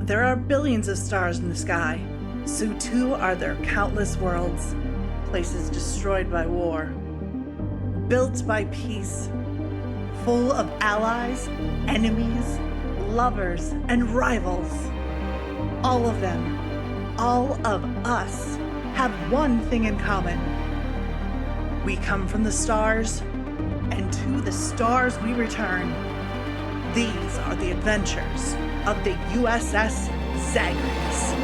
there are billions of stars in the sky, so too are there countless worlds, places destroyed by war, built by peace, full of allies, enemies, lovers, and rivals. All of them, all of us, have one thing in common. We come from the stars, and to the stars we return. These are the adventures of the USS Zagreus.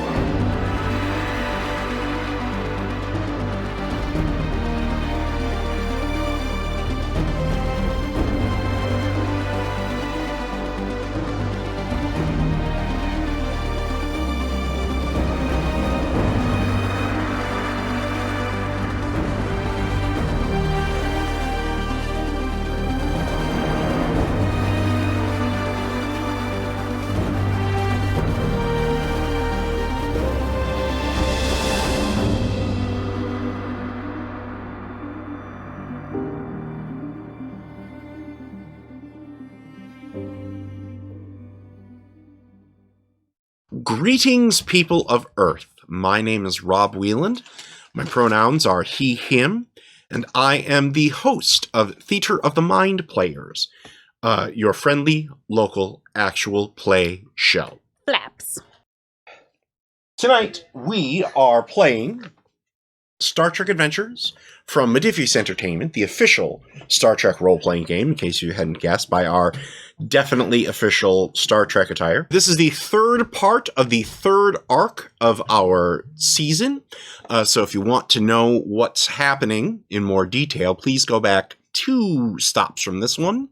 Greetings, people of Earth. My name is Rob Wieland. My pronouns are he, him, and I am the host of Theater of the Mind Players, your friendly, local, actual play show. Flaps. Tonight, we are playing Star Trek Adventures from Modiphius Entertainment, the official Star Trek role-playing game, in case you hadn't guessed, by our definitely official Star Trek attire. This is the third part of the third arc of our season, so if you want to know what's happening in more detail, please go back 2 stops from this one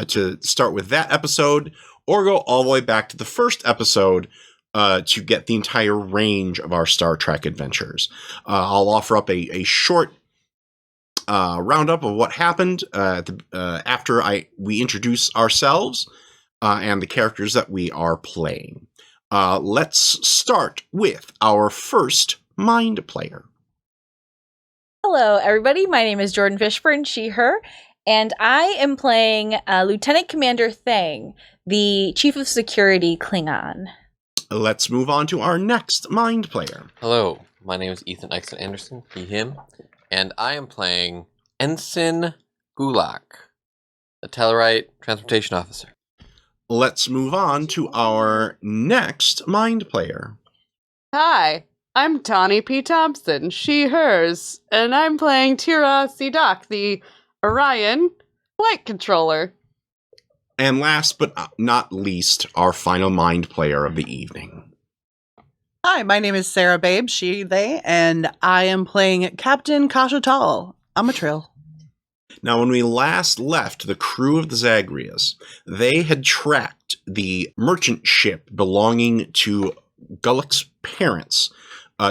to start with that episode, or go all the way back to the first episode to get the entire range of our Star Trek adventures. I'll offer up a short roundup of what happened after we introduce ourselves and the characters that we are playing. Let's start with our first Mind Player. Hello, everybody. My name is Jordan Fishburne, she, her, and I am playing Lieutenant Commander Thang, the Chief of Security Klingon. Let's move on to our next Mind Player. Hello, my name is Ethan Exton Anderson, he, him, and I am playing Ensign Gulak, the Tellurite Transportation Officer. Let's move on to our next Mind Player. Hi, I'm Tawny P. Thompson, she, hers, and I'm playing Tira Sidak, the Orion Flight Controller. And last but not least, our final Mind Player of the evening. Hi, my name is Sarah Babe, she, they, and I am playing Captain Kashatal, Amatril. Now, when we last left the crew of the Zagreus, they had tracked the merchant ship belonging to Gullick's parents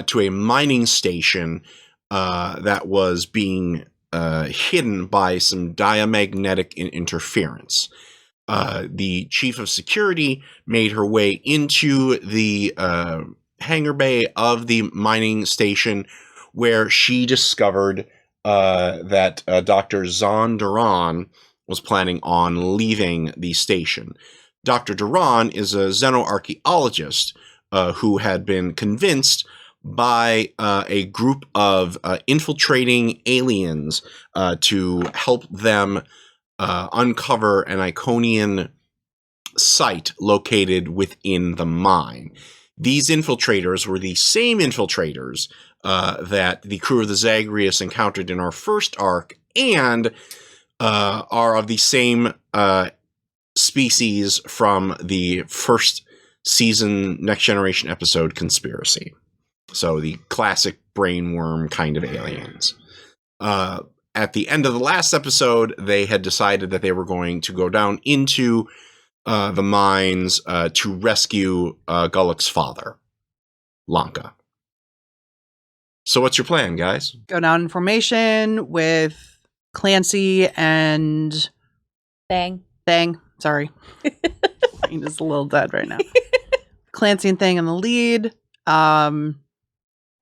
to a mining station that was being hidden by some diamagnetic interference. The chief of security made her way into the hangar bay of the mining station, where she discovered that Dr. Zahn Duran was planning on leaving the station. Dr. Duran is a xenoarchaeologist who had been convinced by a group of infiltrating aliens to help them uncover an Iconian site located within the mine. These infiltrators were the same infiltrators that the crew of the Zagreus encountered in our first arc, and are of the same species from the first season Next Generation episode Conspiracy. So the classic brainworm kind of aliens. At the end of the last episode, they had decided that they were going to go down into the mines to rescue Gullick's father, Lanka. So what's your plan, guys? Go down in formation with Clancy and Thang. Sorry. Brain is a little dead right now. Clancy and Thang in the lead.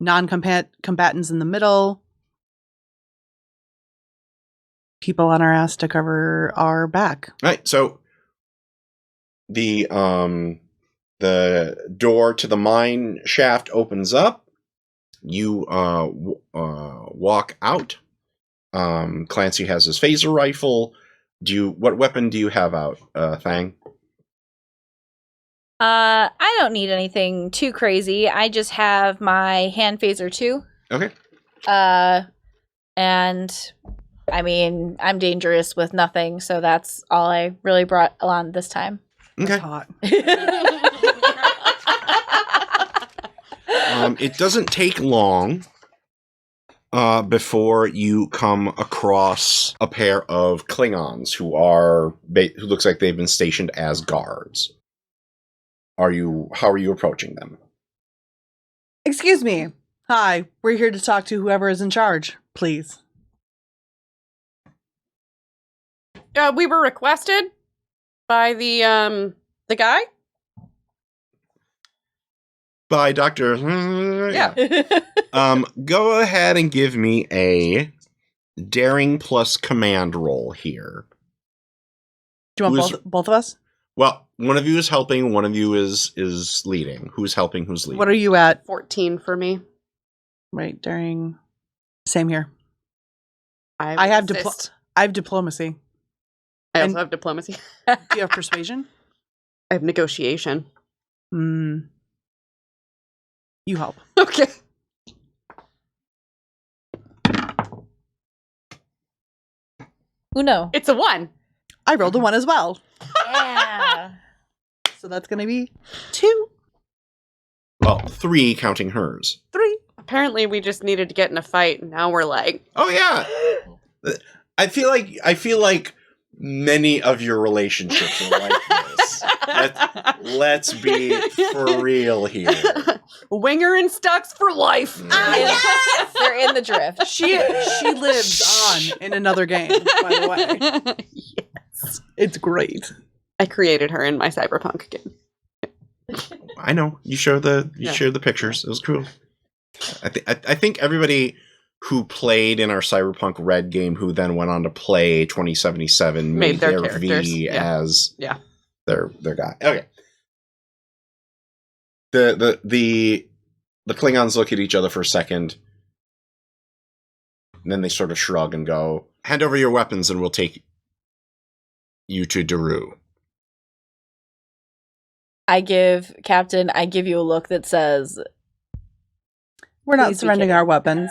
Non-combatants in the middle. People on our ass to cover our back. All right, so the The door to the mine shaft opens up. You walk out. Clancy has his phaser rifle. What weapon do you have out, Thang? I don't need anything too crazy. I just have my hand phaser 2. Okay. And I mean, I'm dangerous with nothing, so that's all I really brought along this time. Okay. Hot. It doesn't take long before you come across a pair of Klingons who looks like they've been stationed as guards. How are you approaching them? Excuse me. Hi, we're here to talk to whoever is in charge, please. We were requested by the guy. By Dr. Yeah. Go ahead and give me a daring plus command roll here. Do you want both of us? Well, one of you is helping, one of you is leading. Who's helping, who's leading? What are you at? 14 for me. Right, during... Same here. I have diplomacy. I and- also have diplomacy. Do you have persuasion? I have negotiation. You help. Okay. Uno. It's a 1. I rolled a 1 as well. Yeah. So that's going to be 2, Well, 3 counting hers. 3. Apparently, we just needed to get in a fight, and now we're like, Oh yeah. I feel like many of your relationships are like this. Let's be for real here. Winger and Stux for life. They're in the drift. She lives on in another game, by the way. Yes. It's great. I created her in my cyberpunk game. I know you showed the pictures. It was cool. I think everybody who played in our Cyberpunk Red game, who then went on to play 2077, made their their characters, V yeah. as Yeah. their guy. Okay. The Klingons look at each other for a second, and then they sort of shrug and go, "Hand over your weapons, and we'll take you to Daru." I give you a look that says, We're not Please be surrendering kidding. our weapons.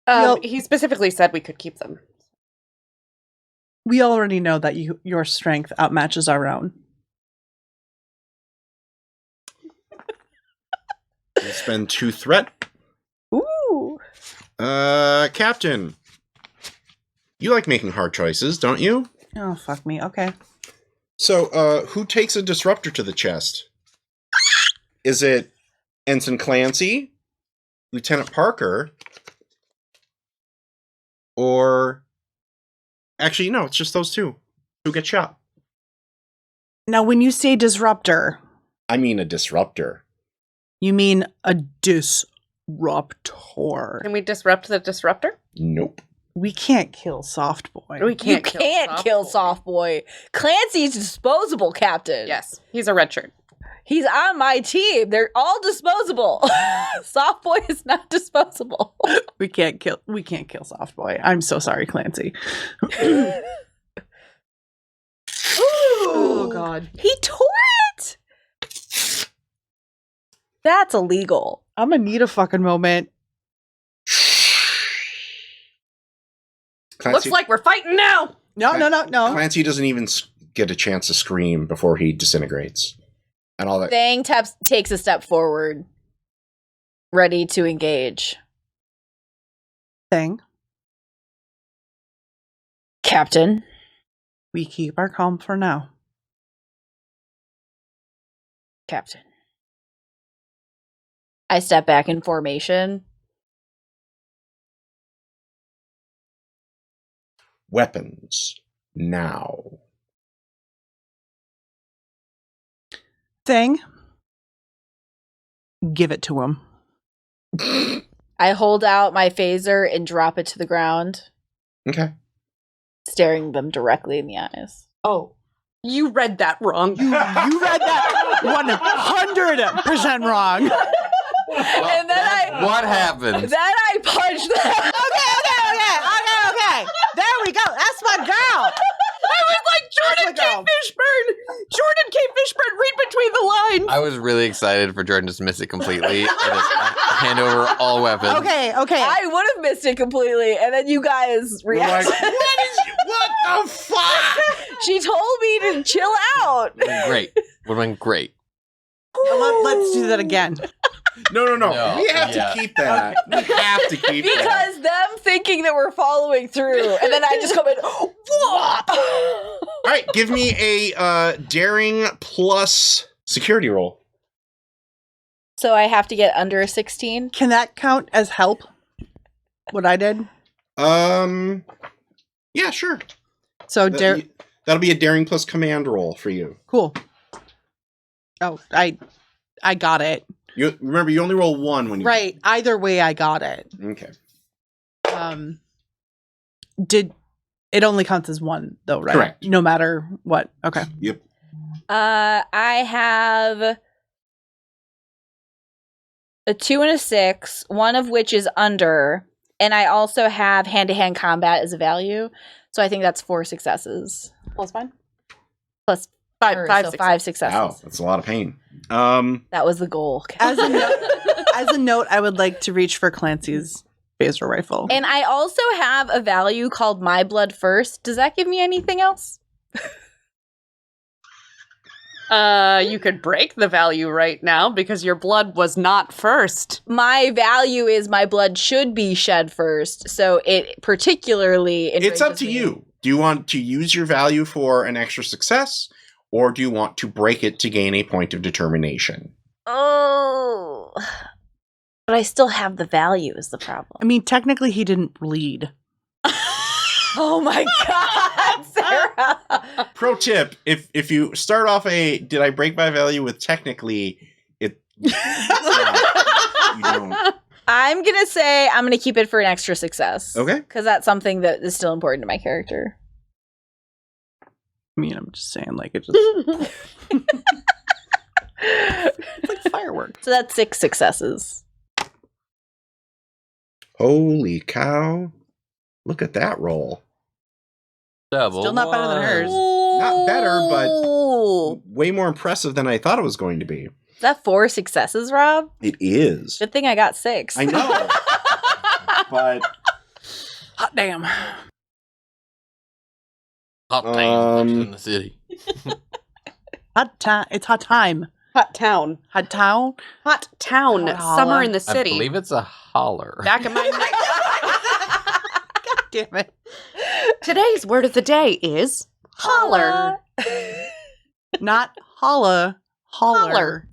Well- He specifically said we could keep them. We already know that your strength outmatches our own. We spend 2 threat. "Ooh, Captain, you like making hard choices, don't you? Oh, fuck me. Okay. So, who takes a disruptor to the chest? Is it Ensign Clancy, Lieutenant Parker, or... Actually, no, it's just those two who get shot. Now, when you say disruptor, I mean a disruptor. you mean a disruptor. Can we disrupt the disruptor? Nope. We can't kill Soft Boy. We you can't kill Soft Boy. Clancy's disposable, Captain. Yes, he's a red shirt. He's on my team. They're all disposable. Soft Boy is not disposable. We can't kill Soft Boy. I'm so sorry, Clancy. Oh God. He tore it. That's illegal. I'm gonna need a fucking moment. Clancy, Looks like we're fighting now. No. Clancy doesn't even get a chance to scream before he disintegrates. And all that. Thang takes a step forward, ready to engage. Thing. Captain. We keep our calm for now. Captain. I step back in formation. Weapons. Now. Thing. Give it to him. I hold out my phaser and drop it to the ground, Okay. staring them directly in the eyes. Oh. You read that wrong. You read that 100% wrong. And then What happened? I punched them. Okay. There we go. That's my girl. I was like, Jordan K. Fishburne. Jordan K. Fishburne, read between the lines. I was really excited for Jordan to just miss it completely and just hand over all weapons. Okay. I would have missed it completely, and then you guys We're like, reacted. what the fuck? She told me to chill out. Great. Would have been great. Let's do that again. No. No, We have to keep that. We have to keep that. Because them thinking that we're following through, and then I just come in, whoop! All right, give me a daring plus security roll. So I have to get under a 16? Can that count as help? What I did? Yeah, sure. So That'll be a daring plus command roll for you. cool. Oh, I got it. You remember you only roll one when you Right. Either way, I got it. Okay. Did it only counts as one though, right? Correct. No matter what. Okay. Yep. I have a 2 and a 6, one of which is under, and I also have hand-to-hand combat as a value. So I think that's 4 successes. Plus fine. Plus Five so 5 successes. Wow, that's a lot of pain. That was the goal. As a note, I would like to reach for Clancy's phaser rifle. And I also have a value called My Blood First. Does that give me anything else? You could break the value right now because your blood was not first. My value is my blood should be shed first. So it particularly It's up enrages to me. you. Do you want to use your value for an extra success, or do you want to break it to gain a point of determination? Oh. But I still have the value is the problem. I mean, technically, he didn't bleed. Oh my god, Sarah. Pro tip: if you start off a "Did I break my value?" with technically, you don't. I'm going to say I'm going to keep it for an extra success. Okay. Because that's something that is still important to my character. I mean, I'm just saying, like, it just. It's like fireworks. So that's 6 successes. Holy cow! Look at that roll. Double Still not better than hers. Not better, but Ooh. way more impressive than I thought it was going to be. Is that 4 successes, Rob? It is. Good thing I got 6. I know, but Hot damn. Hot things in the city. Hot time. It's hot time. Hot town. Hot town. Hot town. Hot Summer holla. in the I city. believe it's a holler. Back of my neck. God damn it. Today's word of the day is holler. Not holla. Holler. Holler.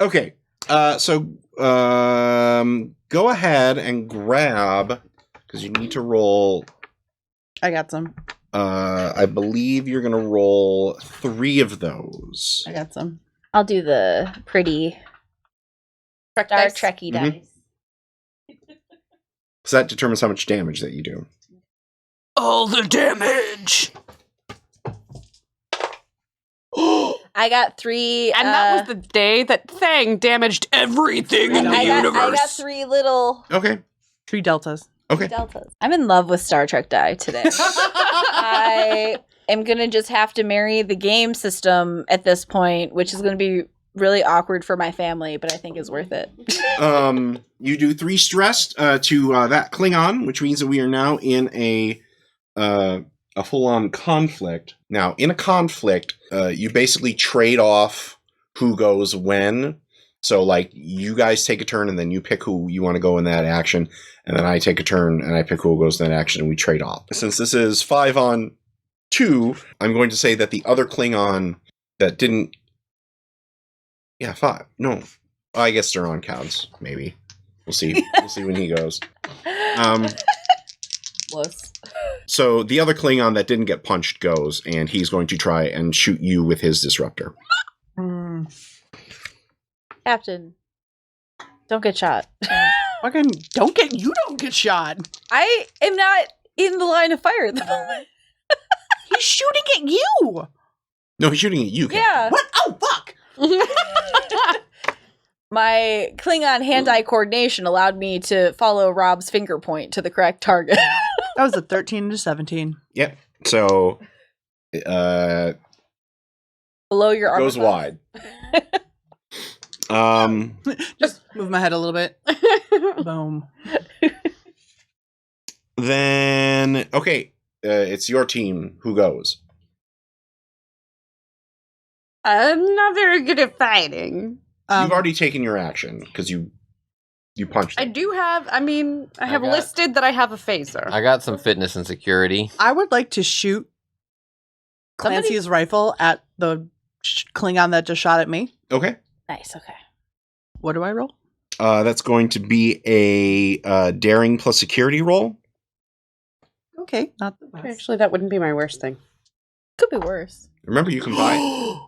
okay. So go ahead and grab, because you need to roll. I got some. I believe you're gonna roll 3 of those. I got some. I'll do the pretty Star dice. Trekky Mhm. dice. So that determines how much damage that you do. All the damage. I got 3. And that was the day that Thang damaged everything in the I universe. got 3 little Okay. 3 deltas. Okay. deltas. I'm in love with Star Trek die today. I am going to just have to marry the game system at this point, which is going to be really awkward for my family, but I think is worth it. You do 3 stress to that Klingon, which means that we are now in a full-on conflict. Now, in a conflict, you basically trade off who goes when. So, like, you guys take a turn, and then you pick who you want to go in that action, and then I take a turn, and I pick who goes in that action, and we trade off. Since this is 5-on-2, I'm going to say that the other Klingon that didn't... Yeah, 5. No. I guess they're on counts, maybe. We'll see. We'll see when he goes. So the other Klingon that didn't get punched goes, and he's going to try and shoot you with his disruptor. Captain, don't get shot. Fucking don't get shot. I am not in the line of fire at the moment. He's shooting at you. No, he's shooting at you. Captain. Yeah. What? Oh, fuck. My Klingon hand-eye coordination allowed me to follow Rob's finger point to the correct target. That was a 13 to 17. Yep. So, Below your armor goes class. wide. Just move my head a little bit. Boom. Then, okay, it's your team. Who goes? I'm not very good at fighting. You've already taken your action because you punched. I Him. do have, I have got- listed that I have a phaser. I got some fitness and security. I would like to shoot Clancy's rifle at the Klingon that just shot at me. Okay. Nice, okay. What do I roll? That's going to be a daring plus security roll. Okay, not the best. Actually, that wouldn't be my worst thing. Could be worse. Remember, you can buy it.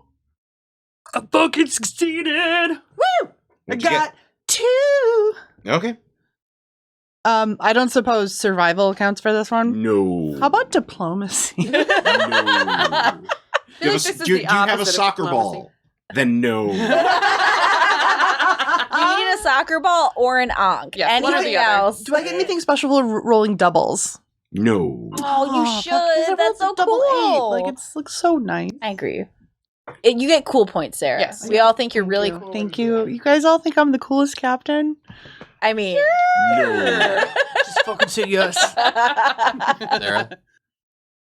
I fucking succeeded. Woo! I What'd you got 2. get? Okay. I don't suppose survival counts for this one. No. How about diplomacy? No. feel like this is Do you the have a opposite of soccer diplomacy. ball? Then no. You need a soccer ball or an ankh. Yes, one or Anything the other. else? Do I get anything special for rolling doubles? No. Oh, you fuck, 'cause should. I That's so rolled a double cool. 8. Like, it looks so nice. I agree. You get cool points, Sarah. Yes. We all think you're really cool. Thank you. You guys all think I'm the coolest captain? I mean, No. Just fucking say yes. Sarah,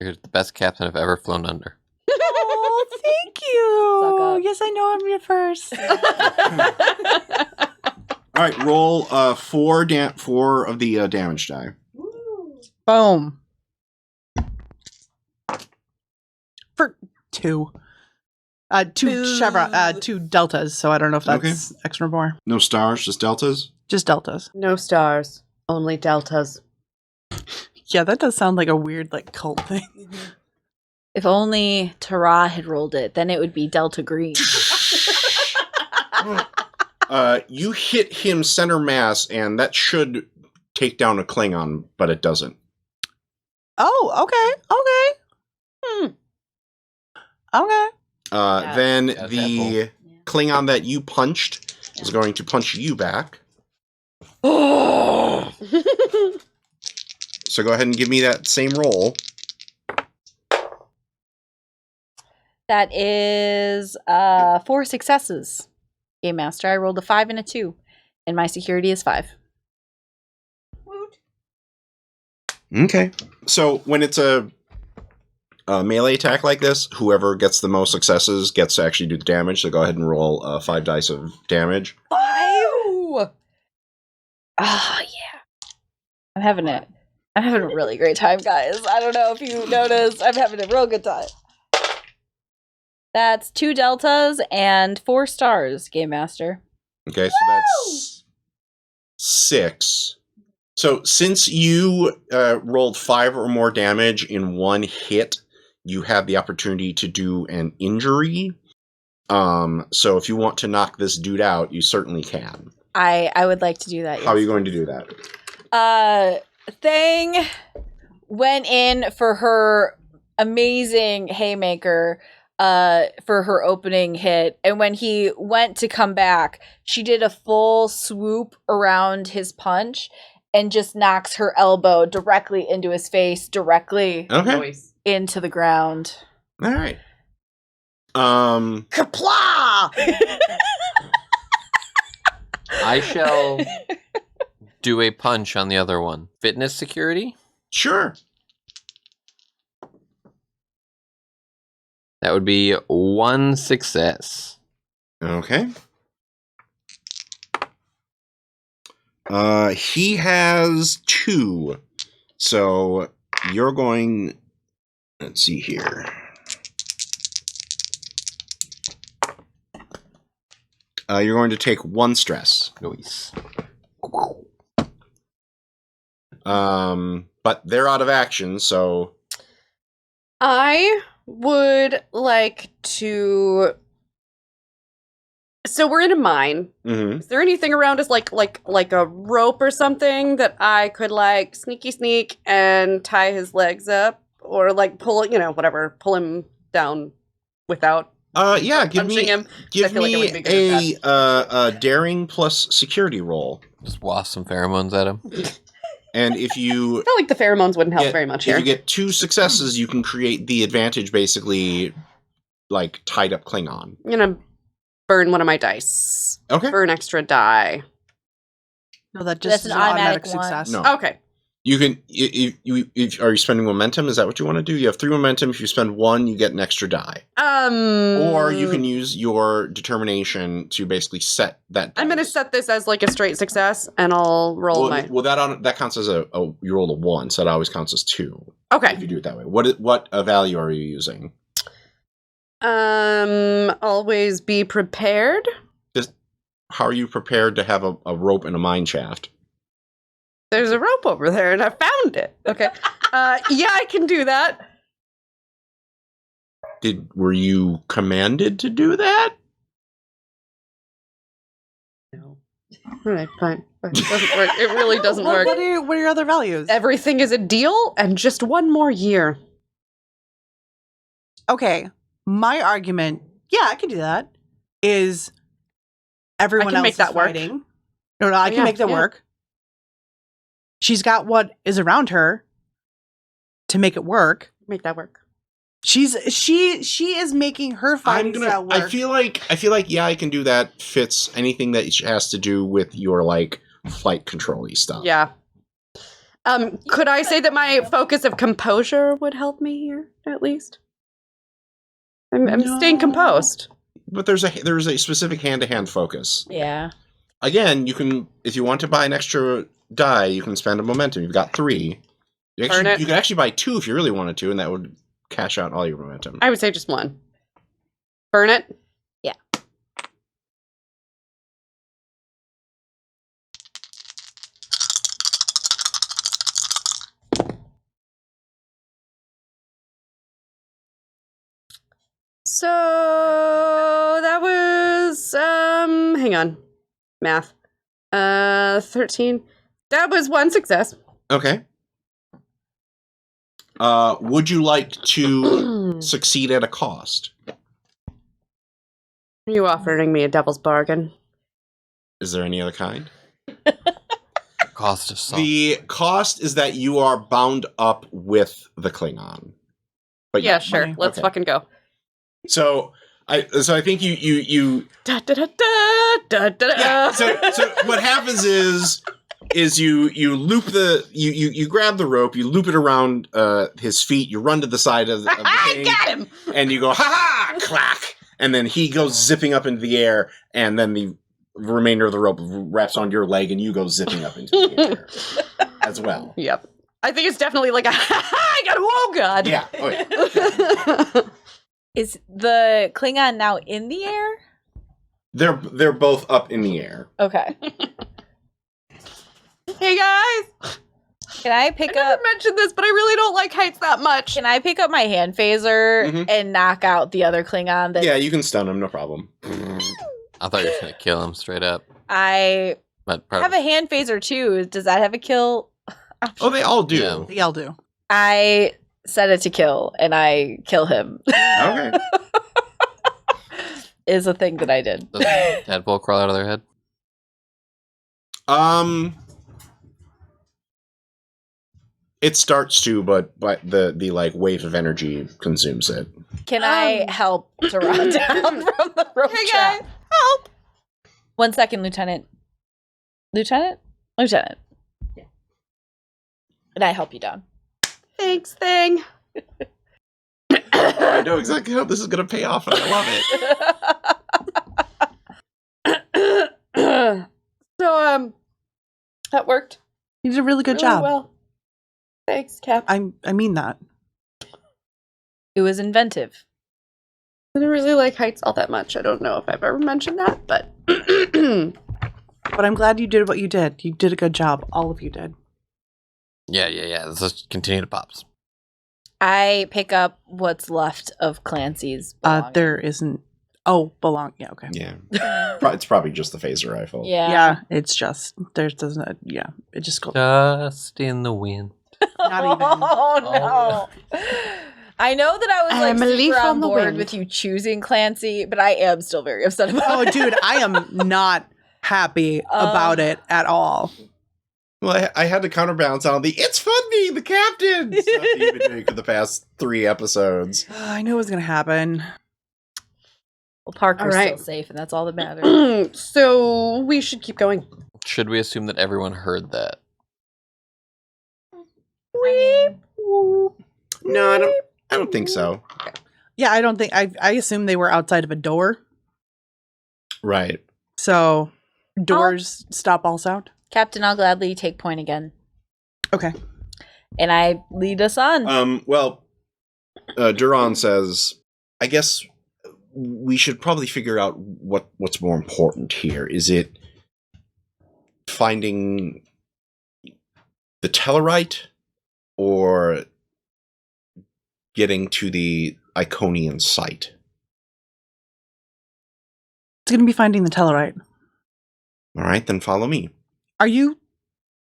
you're the best captain I've ever flown under. Oh, thank Suck you. up. Yes, I know I'm your first. All right, roll 4 of the damage die. Boom. For 2. Two chevron, 2 deltas, so I don't know if that's extra more. No stars, just deltas. Just deltas. No stars, only deltas. Yeah, that does sound like a weird, like, cult thing. if only Tara had rolled it, then it would be Delta Green. You hit him center mass, and that should take down a Klingon, but it doesn't. Oh, okay. Okay. Then That's the Klingon that you punched is going to punch you back. Oh! So go ahead and give me that same roll. That is 4 successes. Game Master, I rolled a 5 and a 2, and my security is 5. Okay. So when it's a melee attack like this, whoever gets the most successes gets to actually do the damage. So go ahead and roll 5 dice of damage. 5! Oh, yeah. I'm having a really great time, guys. I don't know if you noticed. I'm having a real good time. That's 2 deltas and 4 stars, Game Master. Okay, so that's 6. So since you rolled 5 or more damage in one hit, you have the opportunity to do an injury. So if you want to knock this dude out, you certainly can. I would like to do that. How are yes. you going to do that? Thing went in for her amazing haymaker for her opening hit, and when he went to come back, she did a full swoop around his punch and just knocks her elbow directly into his face, directly Okay. into the ground. All right. Kapla! I shall do a punch on the other one. Fitness security? Sure. That would be 1 success. Okay. He has 2. So you're going. Let's see here. You're going to take 1 stress. Nice. But they're out of action, so I would like to. So we're in a mine. mhm. Is there anything around us, like a rope or something that I could like sneak and tie his legs up or like pull, whatever, pull him down without Yeah, give punching him. I give feel like I me wouldn't be good at a daring plus security roll. Just waft some pheromones at him. And if you I feel like the pheromones wouldn't help very much if here. you get 2 successes, you can create the advantage basically like tied up Klingon. I'm gonna burn one of my dice. Okay. Burn extra die. No, that That's just is an an automatic automatic one. success. No. Okay. You can are you spending momentum? Is that what you want to do? You have 3 momentum. If you spend 1, you get an extra die. Or you can use your determination to basically set that. I'm gonna set this as like a straight success, and I'll roll my. Well, that counts as a you roll a 1, so that always counts as 2. Okay. If you do it that way, what value are you using? Always be prepared. How are you prepared to have a rope and a mine shaft? There's a rope over there, and I found it. Okay. Yeah, I can do that. Were you commanded to do that? No. All right, fine. It doesn't work. It really doesn't Well, work. what are your other values? Everything is a deal, and just one more year. Okay, my argument, yeah, I can do that, is everyone I can else make that is work. fighting. No, I can Yeah, make that yeah. work. She's got what is around her to make it work. Make that work. She is making her fighting style work. I feel like yeah, I can do that. Fits anything that has to do with your like flight control-y stuff. Yeah. Could I say that my focus of composure would help me here, at least? I'm staying composed. But there's a specific hand-to-hand focus. Yeah. Again, you can, if you want to buy an extra die, you can spend a momentum. You've got 3. You Burn it. could actually buy 2 if you really wanted to, and that would cash out all your momentum. I would say just 1. Burn it. Yeah. So that was hang on. Math. 13. That was 1 success. Okay. Would you like to succeed at a cost? Are you offering me a devil's bargain? Is there any other kind? Cost of salt. The cost is that you are bound up with the Klingon. But Yeah, sure. money. Let's Okay. fucking go. So I think you Da, da, da, da, da, da, yeah. da. So what happens is you loop you grab the rope, you loop it around his feet, you run to the side of the I thing, got him. and you go ha ha clack, and then he goes zipping up into the air, and then the remainder of the rope wraps on your leg, and you go zipping up into the air as well. Yep. I think it's definitely like a I got him. Oh god. Yeah. Oh, yeah. Is the Klingon now in the air? They're both up in the air. Okay. Hey guys. Can I pick I never up? mentioned this, but I really don't like heights that much. Can I pick up my hand phaser Mhm. and knock out the other Klingon? That Yeah, you can stun him, no problem. I thought you were going to kill him straight up. I But have a hand phaser too. Does that have a kill? Oh, they all do. Yeah. They all do. I set it to kill, and I kill him. Okay. Is a thing that I did. Does tadpole crawl out of their head? It starts to, but the like wave of energy consumes it. Can I help to run down from the rope Hey trap? guys, help. 1 second, Lieutenant. Lieutenant? Lieutenant. Yeah. And I help you down. Thanks, thing. I know exactly how this is going to pay off, and I love it. So that worked. You did a really good really job. Well, thanks, Cap. I mean that. It was inventive. I don't really like heights all that much. I don't know if I've ever mentioned that, but But I'm glad you did what you did. You did a good job. All of you did. Yeah. Let's just continue to pops. I pick up what's left of Clancy's. belongings. There isn't. Oh, belong. Yeah, okay. Yeah. It's probably just the phaser rifle. Yeah. Yeah, it's just there doesn't. Yeah, it just goes. Just in the wind. Not even. Oh no. I know that I was I'm like a leaf super on on the board wind. with you choosing Clancy, but I am still very upset about Oh, it. dude, I am not happy about it at all. Well, I had to counterbalance on the "it's fun being the captain" stuff that you've been doing for the past 3 episodes. I knew it was going to happen. Well, Parker's All right. still safe, and that's all that matters. So we should keep going. Should we assume that everyone heard that? No, I don't think so. Yeah, I don't think I assume they were outside of a door. Right. So doors stop all sound. Captain, I'll gladly take point again. Okay. And I lead us on. Well, Duran says, I guess we should probably figure out what's more important here. Is it finding the Tellurite or getting to the Iconian site? It's going to be finding the Tellurite. All right, then follow me. Are you?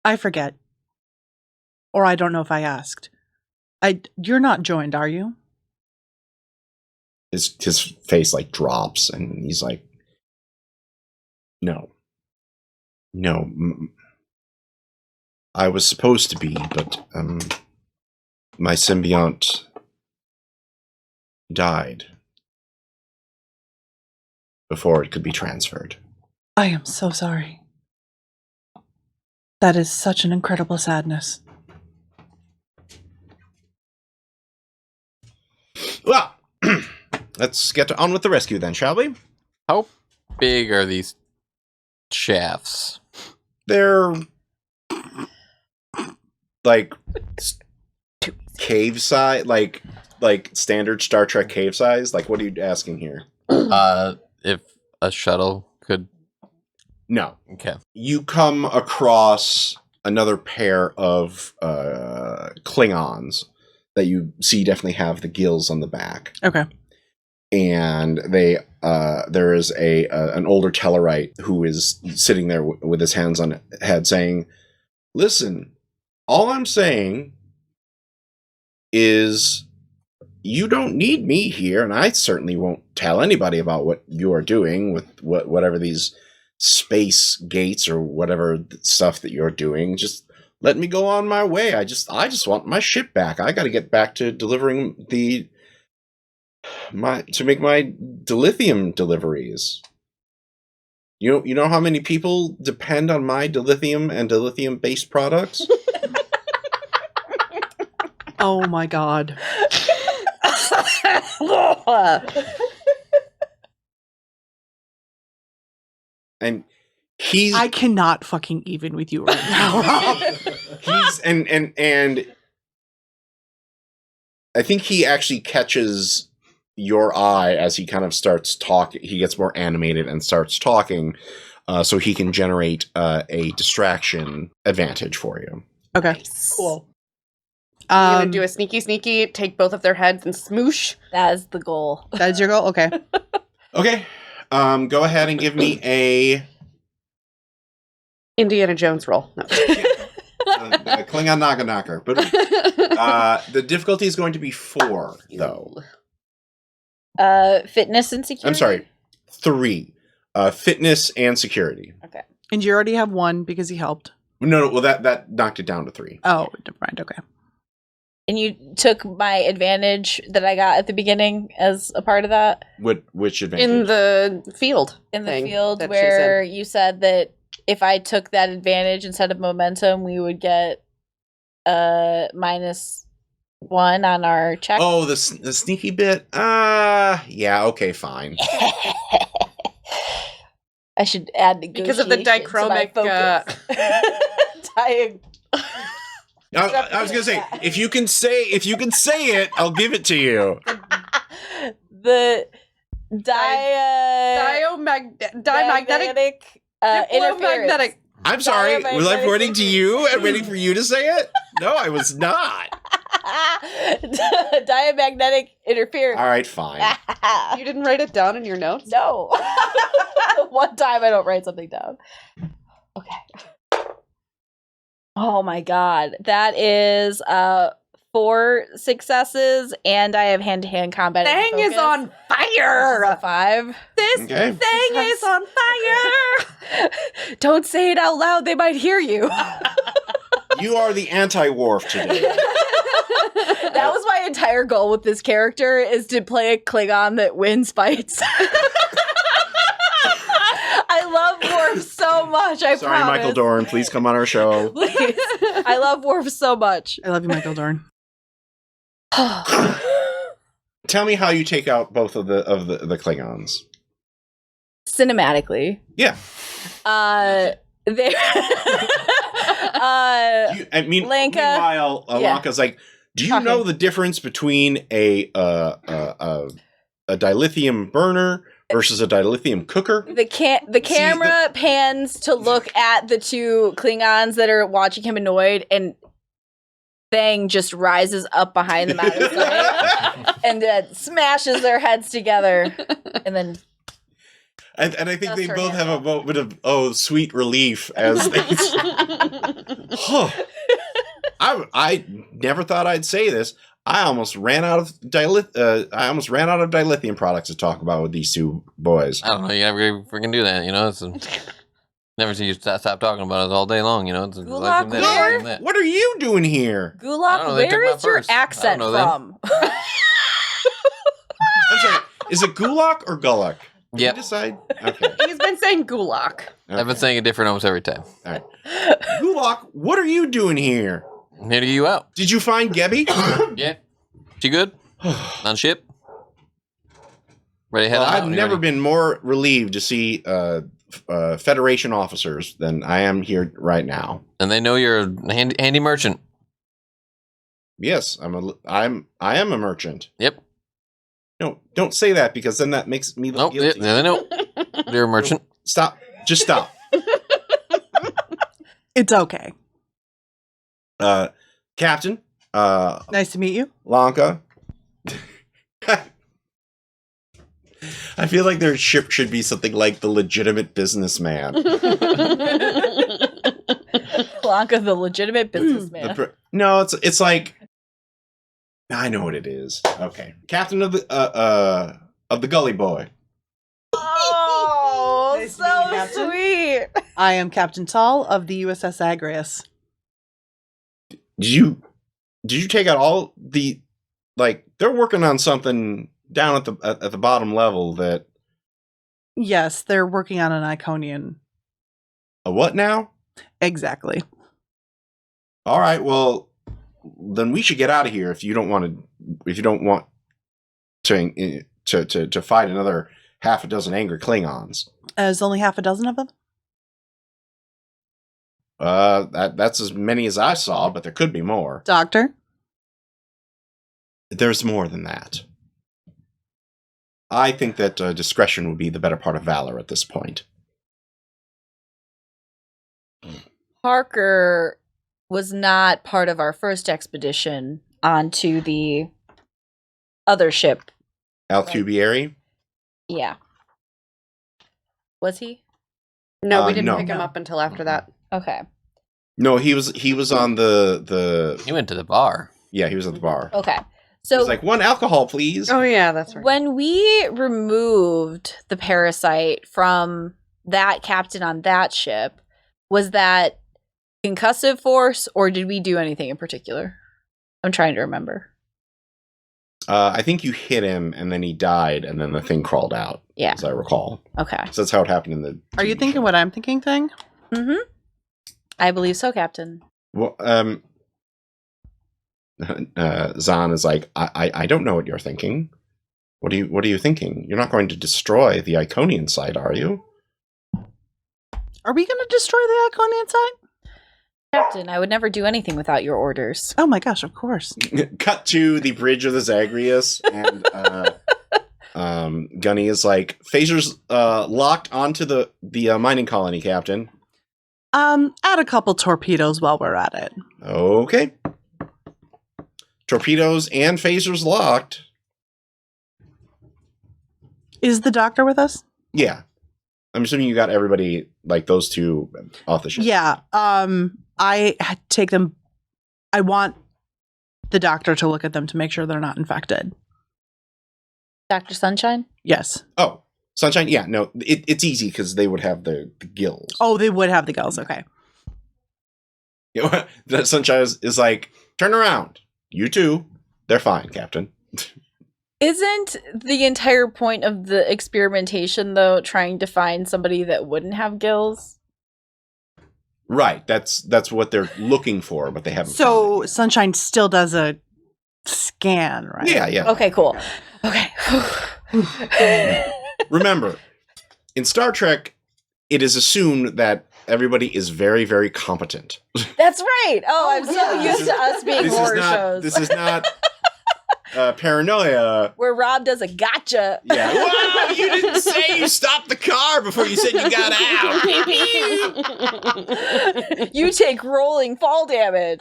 I forget. Or I don't know if I asked. You're not joined, are you? His face like drops, and he's like, "No, I was supposed to be, but my symbiont died before it could be transferred." I am so sorry. That is such an incredible sadness. Well, let's get on with the rescue then, shall we? How big are these shafts? They're like cave size, like standard Star Trek cave size. Like, what are you asking here? If a shuttle could. No. Okay. You come across another pair of Klingons that you see definitely have the gills on the back. Okay. And they there is an older Tellurite who is sitting there with his hands on his head saying, "Listen, all I'm saying is you don't need me here, and I certainly won't tell anybody about what you are doing with whatever these space gates or whatever stuff that you're doing. Just let me go on my way. I just want my ship back. I got to get back to delivering to make my dilithium deliveries. You know how many people depend on my dilithium and dilithium based products?" Oh my god. And he's I cannot fucking even with you right now, Rob. he's and I think he actually catches your eye as he kind of starts talking. He gets more animated and starts talking, so he can generate a distraction advantage for you. Okay. Cool. I'm gonna do a sneaky, take both of their heads and smoosh. That is the goal. That is your goal? Okay. Okay. Go ahead and give me a Indiana Jones roll. No. Klingon knocker. But the difficulty is going to be 4, though. Fitness and security. I'm sorry, 3. Fitness and security. Okay. And you already have 1 because he helped. No. Well, that knocked it down to 3. Oh, never mind. Okay. And you took my advantage that I got at the beginning as a part of that? Which advantage? In the field. In the thing field that she's where in. you said that if I took that advantage instead of momentum, we would get -1 on our check. Oh, the sneaky bit? Yeah, okay, fine. I should add Because of the negotiation to my dichromic, focus. I was gonna say, if you can say it, I'll give it to you. The Diamagnetic. interference. Diplomagnetic. I'm sorry, was I Diamagnetic pointing to you and waiting for you to say it? No, I was not. Diamagnetic interference. All right, fine. You didn't write it down in your notes? No. One time I don't write something down. Okay. Oh my god. That is 4 successes, and I have hand-to-hand combat. as a Thing is focus, on which is fire! a 5. This Okay. thing is on fire! Don't say it out loud, they might hear you. You are the anti-Worf today. That was my entire goal with this character, is to play a Klingon that wins fights. I love Worf so much, I Sorry, promise. Michael Dorn. Please come on our show. Please. I love Worf so much. I love you, Michael Dorn. Tell me how you take out both of the Klingons. Cinematically. Yeah. They Lanka- Meanwhile, yeah. Lanka's like, do you Talking. know the difference between a dilithium burner versus a dilithium cooker? the camera pans to look at the 2 Klingons that are watching him annoyed, and Thang just rises up behind them out of sight and smashes their heads together, and then And I think Just they her both hand. have a moment of sweet relief as they. Huh. I never thought I'd say this. I almost ran out of dilithium products to talk about with these 2 boys. I don't know. You never freaking do that. You know, it's never see you stop talking about it all day long. You know, it's Gulak, like this, where? like that. What are you doing here? I don't Gulak, know, they took where my is your purse. I don't accent know them. from? I'm sorry. Is it Gulak or Gulak? Did Yep. you decide? Okay. He's been saying gulak. I've been saying it different almost every time. Gulak, what are you doing here? I'm here to get you out. Did you find Gebby? Yeah. She good? On ship? Ready to head Well, out? I've never been more relieved to see Federation officers than I am here right now. And they know you're a handy merchant. Yes, I am a merchant. Yep. No, don't say that because then that makes me look Nope. Yeah, guilty. they know. You're a merchant. Stop. Just stop. It's okay. Captain, Nice to meet you. Lanka. I feel like their ship should be something like the legitimate businessman. Blanca, the legitimate businessman. No, it's like I know what it is. Okay, Captain of the Gully Boy. Oh, Nice to meet you, so Captain. sweet. I am Captain Tall of the USS Zagreus. Did you take out all the they're working on something down at the bottom level that Yes, they're working on an Iconian. a what now? Exactly. All right, well then we should get out of here if you don't want to fight another half a dozen angry Klingons. There's only half a dozen of them. That's as many as I saw, but there could be more. Doctor? There's more than that. I think that discretion would be the better part of valor at this point. Parker was not part of our first expedition onto the other ship. Alcubierre? Yeah. Was he? No, we didn't no. pick him up until after that. Okay. No, he was on the You went to the bar. yeah, he was at the bar. Okay. He So was like, 1 alcohol, please. Oh yeah, that's right. when we removed the parasite from that captain on that ship, was that concussive force, or did we do anything in particular? I'm trying to remember. I think you hit him, and then he died, and then the thing crawled out. Yeah. As I recall. Okay. So that's how it happened in the. Are you TV thinking show. what I'm thinking, Thing? Mm-hmm. I believe so, Captain. Well, Zahn is like, I don't know what you're thinking. What are you thinking? You're not going to destroy the Iconian site, are you? Are we going to destroy the Iconian site? Captain, I would never do anything without your orders. Oh my gosh, of course. Cut to the bridge of the Zagreus, and Gunny is like, phasers locked onto the mining colony, Captain. Add a couple torpedoes while we're at it. Okay. Torpedoes and phasers locked. Is the doctor with us? Yeah. I'm assuming you got everybody, like those two, off the ship. Yeah. I take them. I want the doctor to look at them to make sure they're not infected. Dr. Sunshine? Yes. Oh, Sunshine? Yeah, no, it's easy because they would have the gills. Oh, they would have the gills. Okay. The Sunshine is like, turn around. You too. They're fine, Captain. Isn't the entire point of the experimentation, though, trying to find somebody that wouldn't have gills? Right. That's what they're looking for, but they haven't. So found it Sunshine still does a scan, right? yet. Yeah. Okay, cool. Okay. Remember, in Star Trek, it is assumed that everybody is very, very competent. That's right. Oh, I'm so used to us being horror shows. This is not paranoia. Where Rob does a gotcha. Yeah. Wow, you didn't say you stopped the car before you said you got out. You take rolling fall damage.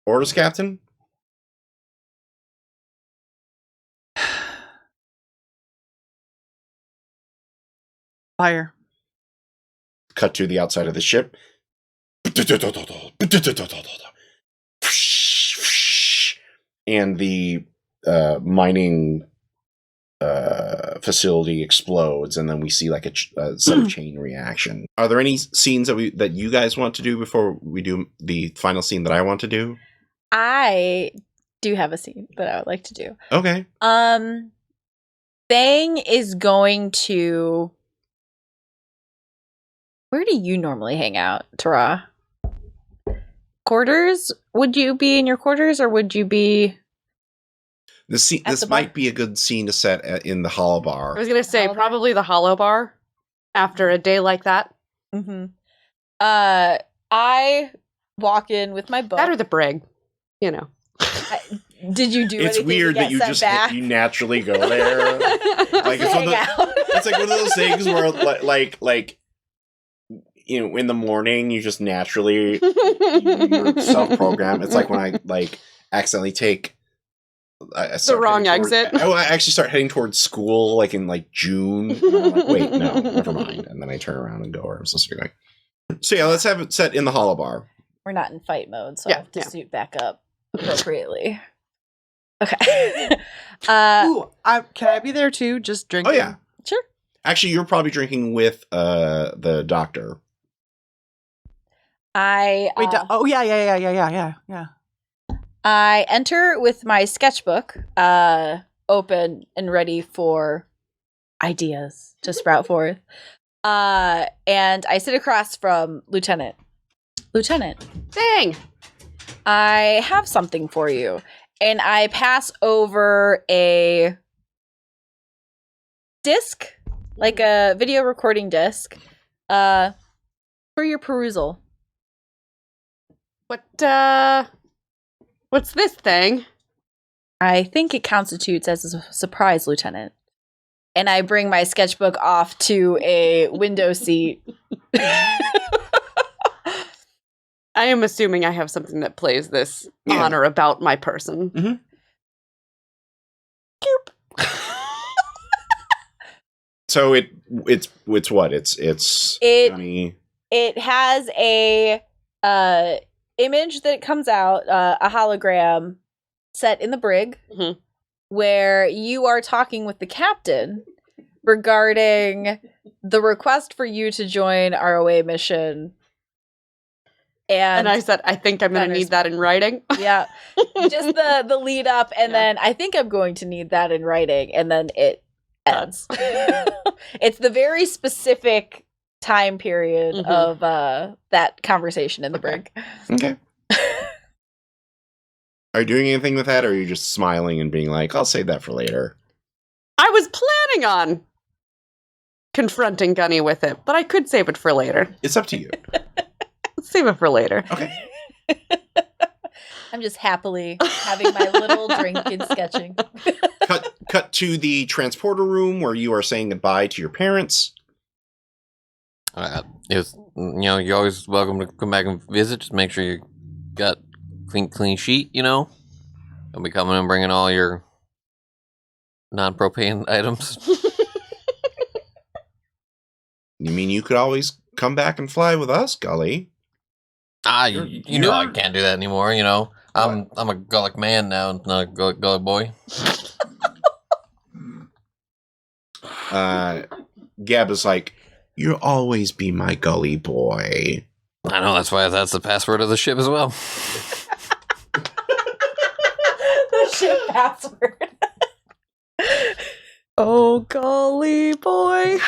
Orders, Captain? Fire. Cut to the outside of the ship. And the mining facility explodes, and then we see like a set of chain reaction. Are there any scenes that you guys want to do before we do the final scene that I want to do? I do have a scene that I would like to do. Okay. Thang is going to... Where do you normally hang out, Tara? Quarters? Would you be in your quarters, or would you be... This might be a good scene to set in the hollow bar. I was going to say, probably the hollow bar after a day like that. Mm-hmm. I walk in with my book. That or the brig, you know. Did you do It's anything weird to get that you sent just back? you naturally go there. Like it's like one of those things where like you know, in the morning you just naturally you're self-programmed. It's like when I like accidentally take the wrong exit. I actually start heading towards school like in like June. And I'm like, wait, no, never mind. And then I turn around and go where I'm supposed to be going. So yeah, let's have it set in the hollow bar. We're not in fight mode, so Yeah, I have to yeah. suit back up appropriately. Okay. Ooh, can I be there too? Just drinking? Oh yeah. Sure. Actually, you're probably drinking with the doctor. I Wait, oh yeah. I enter with my sketchbook open and ready for ideas to sprout forth. And I sit across from Lieutenant. Lieutenant. Dang! I have something for you. And I pass over a disc, like a video recording disc, for your perusal. What's this thing? I think it constitutes as a surprise, Lieutenant. And I bring my sketchbook off to a window seat. I am assuming I have something that plays this Yeah. on or about my person. Mm-hmm. So it's what? It's funny. It has a image that comes out, a hologram set in the brig, Mhm. where you are talking with the captain regarding the request for you to join our away mission. And I said, I think I'm going to need that in writing. Yeah, just the lead up, and then I think I'm going to need that in writing, and then it ends. It's the very specific time period Mhm. of that conversation in the brig. Okay. Are you doing anything with that, or are you just smiling and being like, I'll save that for later? I was planning on confronting Gunny with it, but I could save it for later. It's up to you. Let's save it for later. Okay. I'm just happily having my little drink and sketching. Cut to the transporter room where you are saying goodbye to your parents. It's, you're always welcome to come back and visit. Just make sure you got clean sheet, I'll be coming and bringing all your non-propane items. You mean you could always come back and fly with us, Gully? You know I can't do that anymore, you know. I'm a Gullick man now, not a Gullick boy. Gab is like, you'll always be my Gully boy. I know, that's why that's the password of the ship as well. The ship password. Oh, golly boy.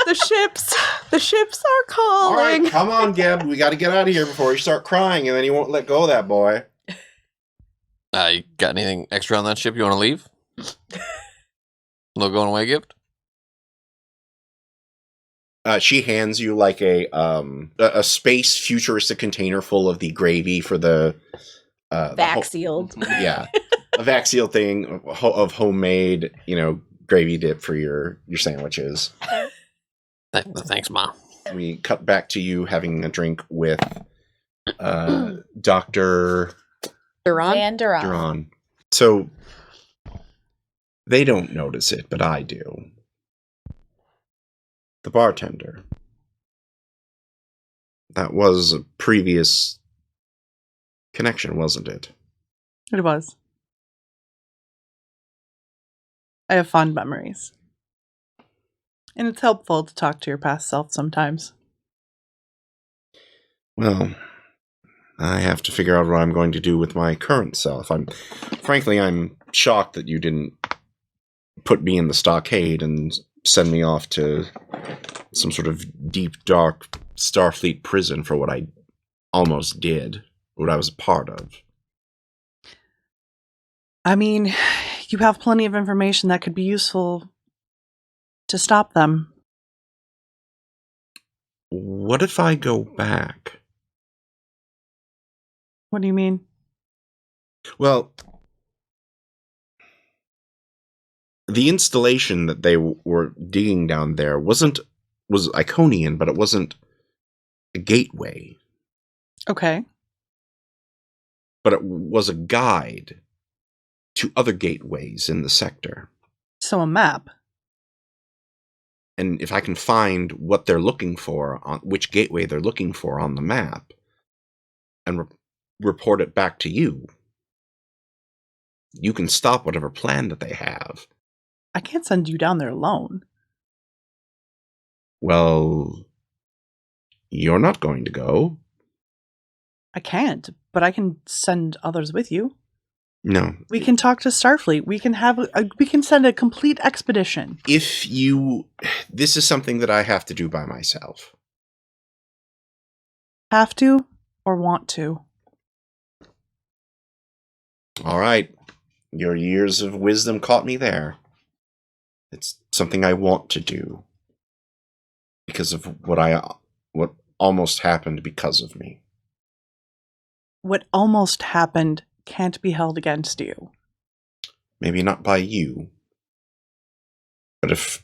The ships are All calling. right, come on, Gab. We got to get out of here before you start crying, and then you won't let go of that boy. You got anything extra on that ship you want to leave? Little going away gift? She hands you like a space futuristic container full of the gravy for the Vac sealed. Yeah, a vac seal thing of homemade, gravy dip for your sandwiches. Thanks, Mom. We cut back to you having a drink with Dr. Van Duran. Duran. So they don't notice it, but I do. The bartender. That was a previous connection, wasn't it? It was. I have fond memories. And it's helpful to talk to your past self sometimes. Well, I have to figure out what I'm going to do with my current self. I'm shocked that you didn't put me in the stockade and send me off to some sort of deep, dark Starfleet prison for what I almost did, what I was a part of. I mean, you have plenty of information that could be useful to stop them. What if I go back? What do you mean? Well, the installation that they were digging down there was Iconian, but it wasn't a gateway. Okay. But it was a guide to other gateways in the sector. So a map. And if I can find what they're looking for, on which gateway they're looking for on the map, and report it back to you, you can stop whatever plan that they have. I can't send you down there alone. Well, you're not going to go. I can't, but I can send others with you. No. We can talk to Starfleet. We can send a complete expedition. This is something that I have to do by myself. Have to or want to? All right. Your years of wisdom caught me there. It's something I want to do. Because of what almost happened because of me. What almost happened can't be held against you. Maybe not by you. But if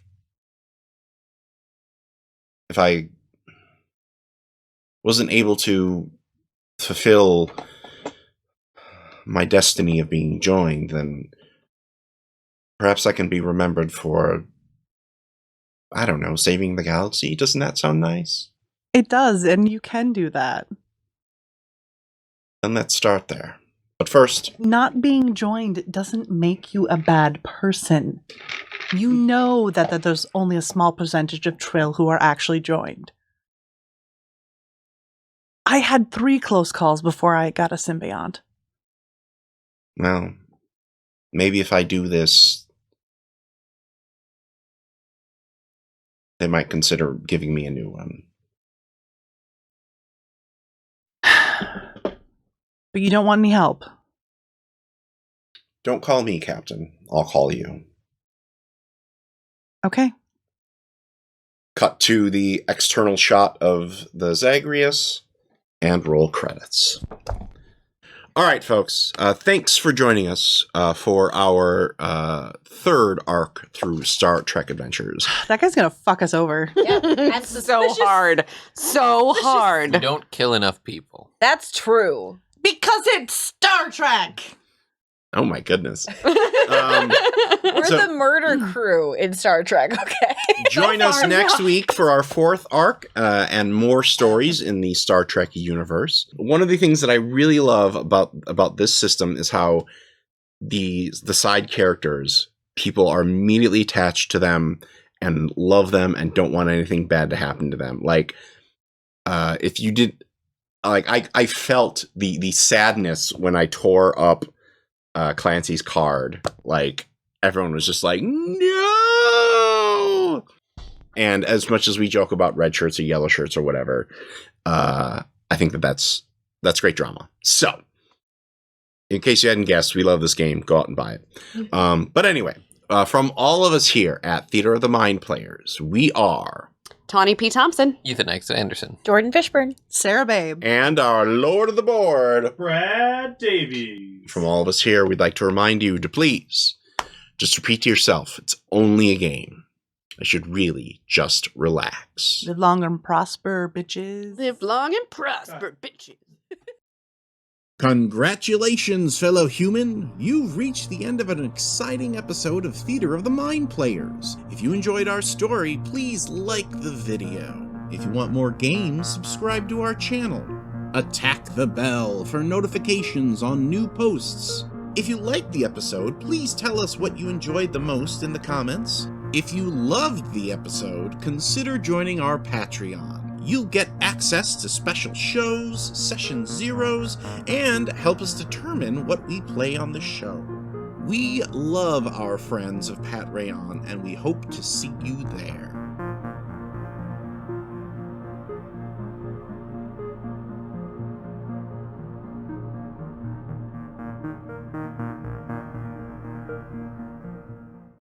I wasn't able to fulfill my destiny of being joined, then perhaps I can be remembered for, I don't know, saving the galaxy. Doesn't that sound nice? It does, and you can do that. Then let's start there. But first... Not being joined doesn't make you a bad person. You know that there's only a small percentage of Trill who are actually joined. I had 3 close calls before I got a symbiont. Well, maybe if I do this, they might consider giving me a new one. But you don't want any help. Don't call me Captain. I'll call you. Okay. Cut to the external shot of the Zagreus and roll credits. All right, folks. Thanks for joining us for our third arc through Star Trek Adventures. That guy's gonna fuck us over. Yeah, that's So hard. So hard. You don't kill enough people. That's true. Because it's Star Trek! Oh my goodness. We're So- the murder crew in Star Trek, okay? Join us next week for our 4th arc and more stories in the Star Trek universe. One of the things that I really love about this system is how the side characters, people are immediately attached to them and love them and don't want anything bad to happen to them. Like, if you did, like, I felt the sadness when I tore up Clancy's card. Like, everyone was just like, no! And as much as we joke about red shirts or yellow shirts or whatever, I think that's great drama. So, in case you hadn't guessed, we love this game. Go out and buy it. But anyway, from all of us here at Theater of the Mind Players, we are Tawny P. Thompson. Ethan Exton Anderson. Jordan Fishburne. Sarah Babe. and our Lord of the Board. Brad Davies. From all of us here, we'd like to remind you to please just repeat to yourself, it's only a game. I should really just relax. Live long and prosper, bitches. Live long and prosper, bitches. Congratulations, fellow human! You've reached the end of an exciting episode of Theater of the Mind Players. If you enjoyed our story, please like the video. If you want more games, subscribe to our channel. Attack the bell for notifications on new posts. If you liked the episode, please tell us what you enjoyed the most in the comments. If you loved the episode, consider joining our Patreon. You'll get access to special shows, session zeros, and help us determine what we play on the show. We love our friends of Pat Rayon, and we hope to see you there.